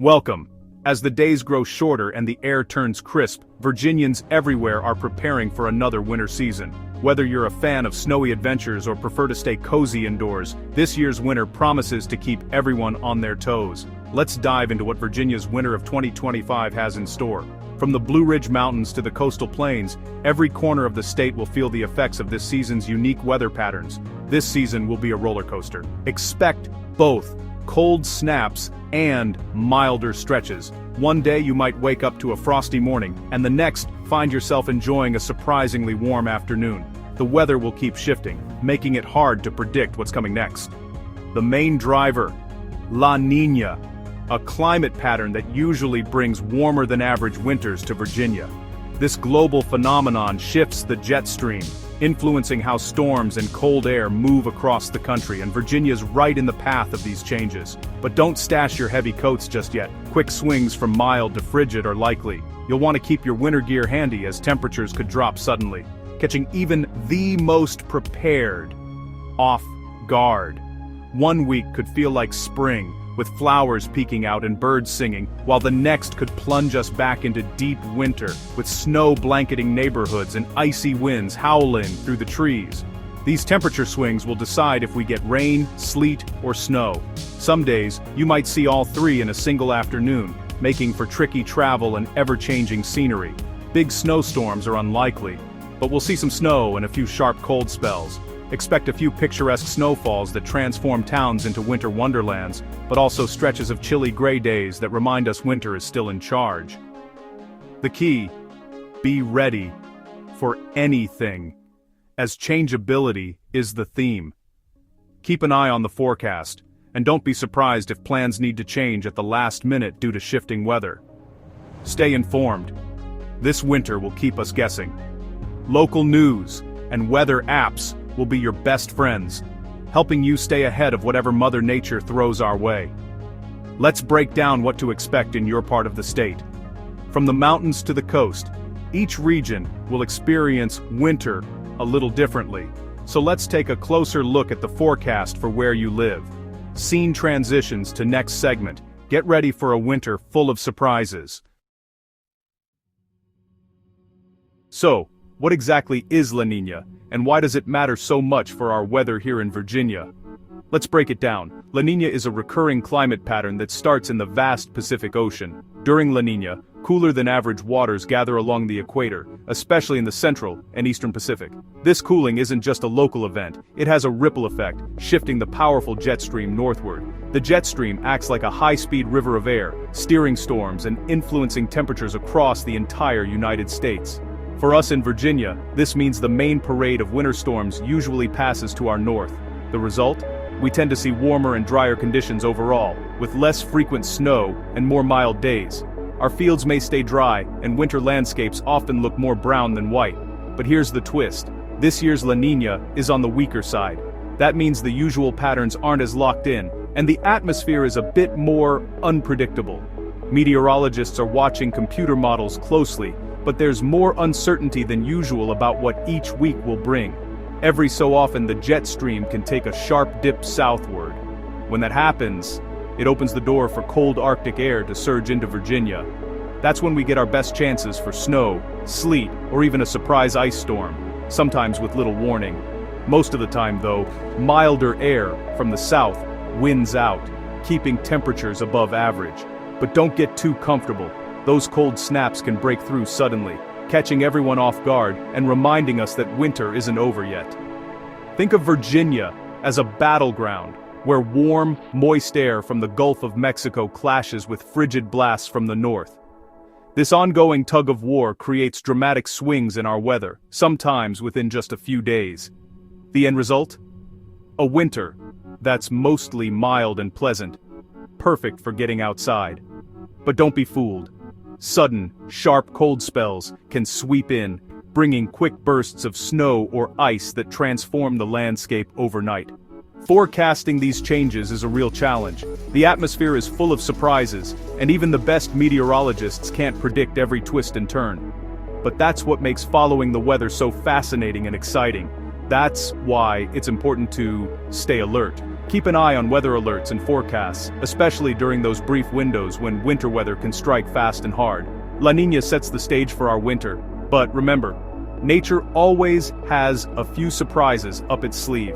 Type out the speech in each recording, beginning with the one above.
Welcome. As the days grow shorter and the air turns crisp, Virginians everywhere are preparing for another winter season. Whether you're a fan of snowy adventures or prefer to stay cozy indoors, this year's winter promises to keep everyone on their toes. Let's dive into what Virginia's winter of 2025 has in store. From the Blue Ridge Mountains to the coastal plains, every corner of the state will feel the effects of this season's unique weather patterns. This season will be a roller coaster. Expect both cold snaps and milder stretches. One day you might wake up to a frosty morning, and the next find yourself enjoying a surprisingly warm afternoon. The weather will keep shifting, making it hard to predict what's coming next. The main driver, La Niña, a climate pattern that usually brings warmer than average winters to Virginia. This global phenomenon shifts the jet stream, influencing how storms and cold air move across the country, and Virginia's right in the path of these changes. But don't stash your heavy coats just yet. Quick swings from mild to frigid are likely. You'll want to keep your winter gear handy as temperatures could drop suddenly, catching even the most prepared off guard. One week could feel like spring, with flowers peeking out and birds singing, while the next could plunge us back into deep winter, with snow blanketing neighborhoods and icy winds howling through the trees. These temperature swings will decide if we get rain, sleet, or snow. Some days, you might see all three in a single afternoon, making for tricky travel and ever-changing scenery. Big snowstorms are unlikely, but we'll see some snow and a few sharp cold spells. Expect a few picturesque snowfalls that transform towns into winter wonderlands, but also stretches of chilly gray days that remind us winter is still in charge. The key: be ready for anything, as changeability is the theme. Keep an eye on the forecast, and don't be surprised if plans need to change at the last minute due to shifting weather. Stay informed. This winter will keep us guessing. Local news and weather apps will be your best friends, helping you stay ahead of whatever Mother Nature throws our way. Let's break down what to expect in your part of the state. From the mountains to the coast, each region will experience winter a little differently. So let's take a closer look at the forecast for where you live. Scene transitions to next segment. Get ready for a winter full of surprises. So, what exactly is La Niña, and why does it matter so much for our weather here in Virginia? Let's break it down. La Niña is a recurring climate pattern that starts in the vast Pacific Ocean. During La Niña, cooler than average waters gather along the equator, especially in the central and eastern Pacific. This cooling isn't just a local event, it has a ripple effect, shifting the powerful jet stream northward. The jet stream acts like a high-speed river of air, steering storms and influencing temperatures across the entire United States. For us in Virginia, this means the main parade of winter storms usually passes to our north. The result? We tend to see warmer and drier conditions overall, with less frequent snow and more mild days. Our fields may stay dry, and winter landscapes often look more brown than white. But here's the twist. This year's La Niña is on the weaker side. That means the usual patterns aren't as locked in, and the atmosphere is a bit more unpredictable. Meteorologists are watching computer models closely, but there's more uncertainty than usual about what each week will bring. Every so often the jet stream can take a sharp dip southward. When that happens, it opens the door for cold Arctic air to surge into Virginia. That's when we get our best chances for snow, sleet, or even a surprise ice storm, sometimes with little warning. Most of the time though, milder air from the south wins out, keeping temperatures above average. But don't get too comfortable. Those cold snaps can break through suddenly, catching everyone off guard and reminding us that winter isn't over yet. Think of Virginia as a battleground, where warm, moist air from the Gulf of Mexico clashes with frigid blasts from the north. This ongoing tug of war creates dramatic swings in our weather, sometimes within just a few days. The end result? A winter that's mostly mild and pleasant, perfect for getting outside. But don't be fooled. Sudden, sharp cold spells can sweep in, bringing quick bursts of snow or ice that transform the landscape overnight. Forecasting these changes is a real challenge. The atmosphere is full of surprises, and even the best meteorologists can't predict every twist and turn. But that's what makes following the weather so fascinating and exciting. That's why it's important to stay alert. Keep an eye on weather alerts and forecasts, especially during those brief windows when winter weather can strike fast and hard. La Niña sets the stage for our winter, but remember, nature always has a few surprises up its sleeve.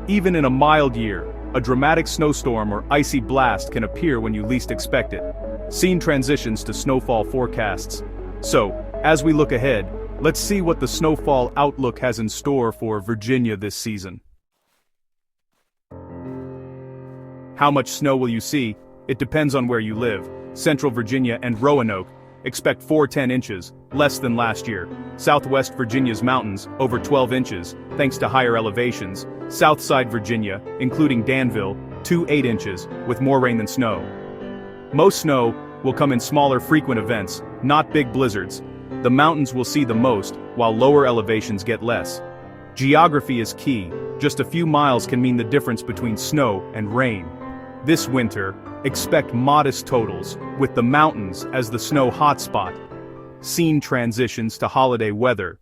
Even in a mild year, a dramatic snowstorm or icy blast can appear when you least expect it. Scene transitions to snowfall forecasts. So, as we look ahead, let's see what the snowfall outlook has in store for Virginia this season. How much snow will you see? It depends on where you live. Central Virginia and Roanoke expect 4–10 inches, less than last year. Southwest Virginia's mountains, over 12 inches, thanks to higher elevations. Southside Virginia, including Danville, 2–8 inches, with more rain than snow. Most snow will come in smaller frequent events, not big blizzards. The mountains will see the most, while lower elevations get less. Geography is key. Just a few miles can mean the difference between snow and rain. This winter, expect modest totals, with the mountains as the snow hotspot. Scene transitions to holiday weather.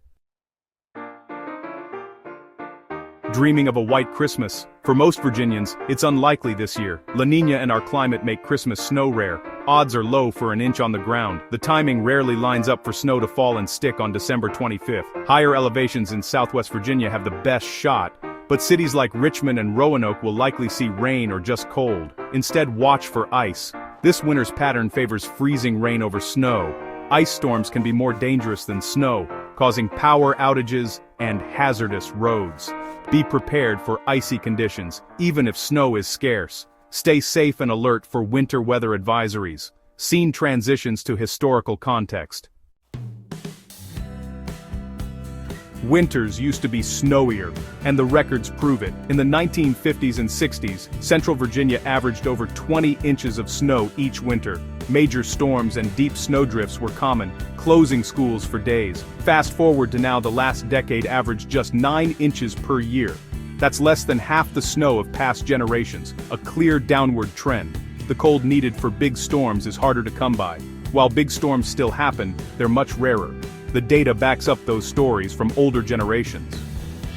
Dreaming of a white Christmas? For most Virginians, it's unlikely this year. La Niña and our climate make Christmas snow rare. Odds are low for an inch on the ground. The timing rarely lines up for snow to fall and stick on December 25th. Higher elevations in Southwest Virginia have the best shot, but cities like Richmond and Roanoke will likely see rain or just cold. Instead, watch for ice. This winter's pattern favors freezing rain over snow. Ice storms can be more dangerous than snow, causing power outages and hazardous roads. Be prepared for icy conditions, even if snow is scarce. Stay safe and alert for winter weather advisories. Scene transitions to historical context. Winters used to be snowier, and the records prove it. In the 1950s and 60s, Central Virginia averaged over 20 inches of snow each winter. Major storms and deep snowdrifts were common, closing schools for days. Fast forward to now, the last decade averaged just 9 inches per year. That's less than half the snow of past generations, a clear downward trend. The cold needed for big storms is harder to come by. While big storms still happen, they're much rarer. The data backs up those stories from older generations.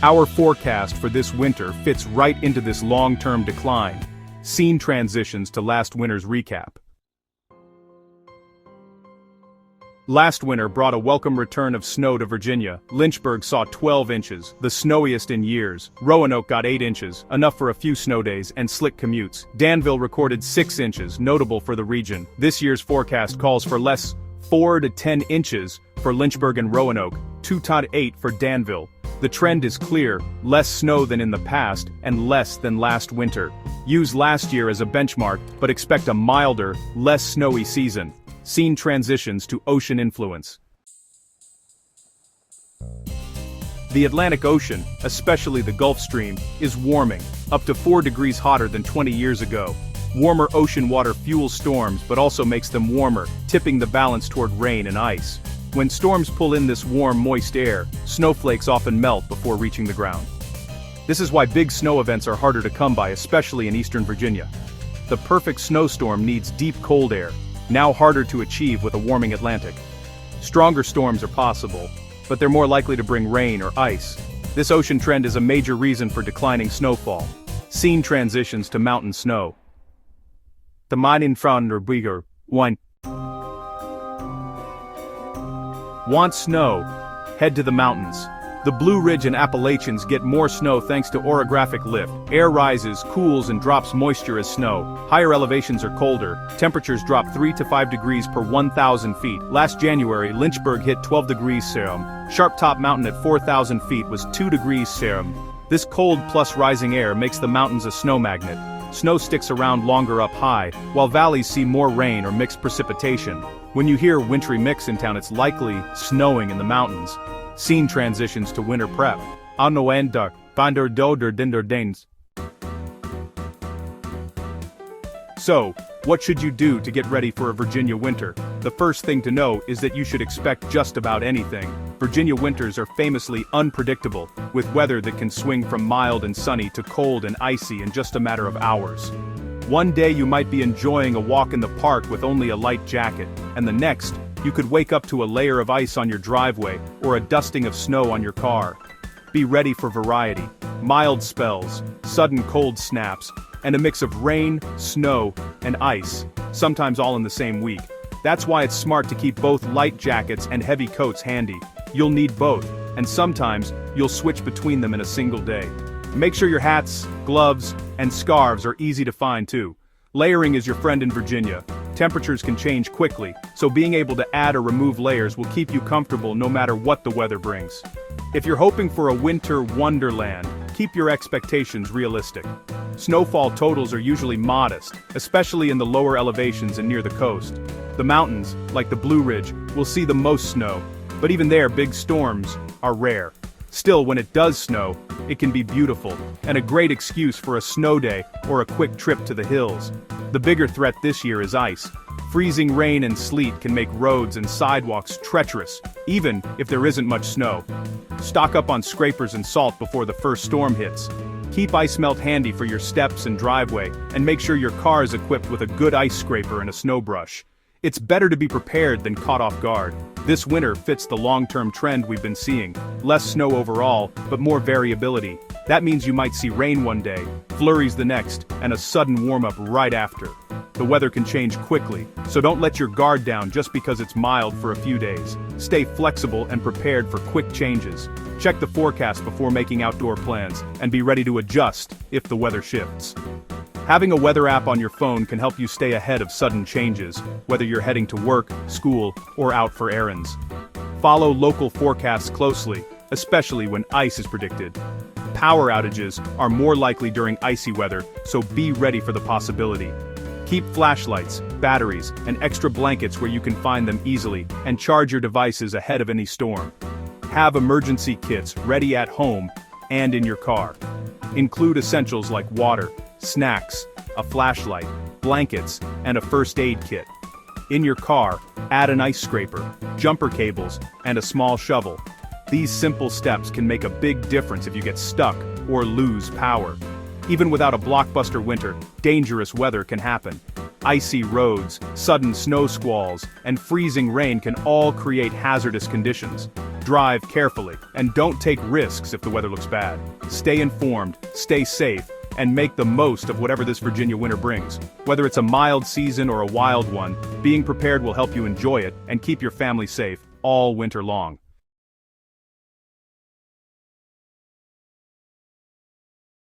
Our forecast for this winter fits right into this long-term decline. Scene transitions to last winter's recap. Last winter brought a welcome return of snow to Virginia. Lynchburg saw 12 inches, the snowiest in years. Roanoke got 8 inches, enough for a few snow days and slick commutes. Danville recorded 6 inches, notable for the region. This year's forecast calls for less, 4 to 10 inches for Lynchburg and Roanoke, 2–8 for Danville. The trend is clear: less snow than in the past and less than last winter. Use last year as a benchmark, but expect a milder, less snowy season. Scene transitions to ocean influence. The Atlantic Ocean, especially the Gulf Stream, is warming, up to 4 degrees hotter than 20 years ago. Warmer ocean water fuels storms but also makes them warmer, tipping the balance toward rain and ice. When storms pull in this warm, moist air, snowflakes often melt before reaching the ground. This is why big snow events are harder to come by, especially in eastern Virginia. The perfect snowstorm needs deep cold air, now harder to achieve with a warming Atlantic. Stronger storms are possible, but they're more likely to bring rain or ice. This ocean trend is a major reason for declining snowfall. Scene transitions to mountain snow. The Main från der Bygger, one. Want snow? Head to the mountains. The Blue Ridge and Appalachians get more snow thanks to orographic lift. Air rises, cools and drops moisture as snow. Higher elevations are colder. Temperatures drop 3 to 5 degrees per 1,000 feet. Last January, Lynchburg hit 12 degrees Celsius. Sharp Top Mountain at 4,000 feet was 2 degrees Celsius. This cold plus rising air makes the mountains a snow magnet. Snow sticks around longer up high, while valleys see more rain or mixed precipitation. When you hear wintry mix in town, it's likely snowing in the mountains. Scene transitions to winter prep. Anoendak, Bander Doder Dinder Danes. So, what should you do to get ready for a Virginia winter? The first thing to know is that you should expect just about anything. Virginia winters are famously unpredictable, with weather that can swing from mild and sunny to cold and icy in just a matter of hours. One day you might be enjoying a walk in the park with only a light jacket, and the next, you could wake up to a layer of ice on your driveway or a dusting of snow on your car. be ready for variety. Mild spells, sudden cold snaps, and a mix of rain, snow, and ice, sometimes all in the same week. That's why it's smart to keep both light jackets and heavy coats handy. You'll need both, and sometimes you'll switch between them in a single day. Make sure your hats, gloves, and scarves are easy to find too. Layering is your friend in Virginia. Temperatures can change quickly, so being able to add or remove layers will keep you comfortable no matter what the weather brings. If you're hoping for a winter wonderland, keep your expectations realistic. Snowfall totals are usually modest, especially in the lower elevations and near the coast. The mountains, like the Blue Ridge, will see the most snow, but even there big storms are rare. Still, when it does snow, it can be beautiful, and a great excuse for a snow day or a quick trip to the hills. The bigger threat this year is ice. Freezing rain and sleet can make roads and sidewalks treacherous, even if there isn't much snow. Stock up on scrapers and salt before the first storm hits. Keep ice melt handy for your steps and driveway, and make sure your car is equipped with a good ice scraper and a snow brush. It's better to be prepared than caught off guard. This winter fits the long-term trend we've been seeing. Less snow overall, but more variability. That means you might see rain one day, flurries the next, and a sudden warm-up right after. The weather can change quickly, so don't let your guard down just because it's mild for a few days. Stay flexible and prepared for quick changes. Check the forecast before making outdoor plans, and be ready to adjust if the weather shifts. Having a weather app on your phone can help you stay ahead of sudden changes, whether you're heading to work, school, or out for errands. Follow local forecasts closely, especially when ice is predicted. Power outages are more likely during icy weather, so be ready for the possibility. Keep flashlights, batteries, and extra blankets where you can find them easily, and charge your devices ahead of any storm. Have emergency kits ready at home and in your car. Include essentials like water, snacks, a flashlight, blankets, and a first aid kit. In your car, add an ice scraper, jumper cables, and a small shovel. These simple steps can make a big difference if you get stuck or lose power. Even without a blockbuster winter, dangerous weather can happen. Icy roads, sudden snow squalls, and freezing rain can all create hazardous conditions. Drive carefully, and don't take risks if the weather looks bad. Stay informed, stay safe, and make the most of whatever this Virginia winter brings. Whether it's a mild season or a wild one, being prepared will help you enjoy it and keep your family safe all winter long.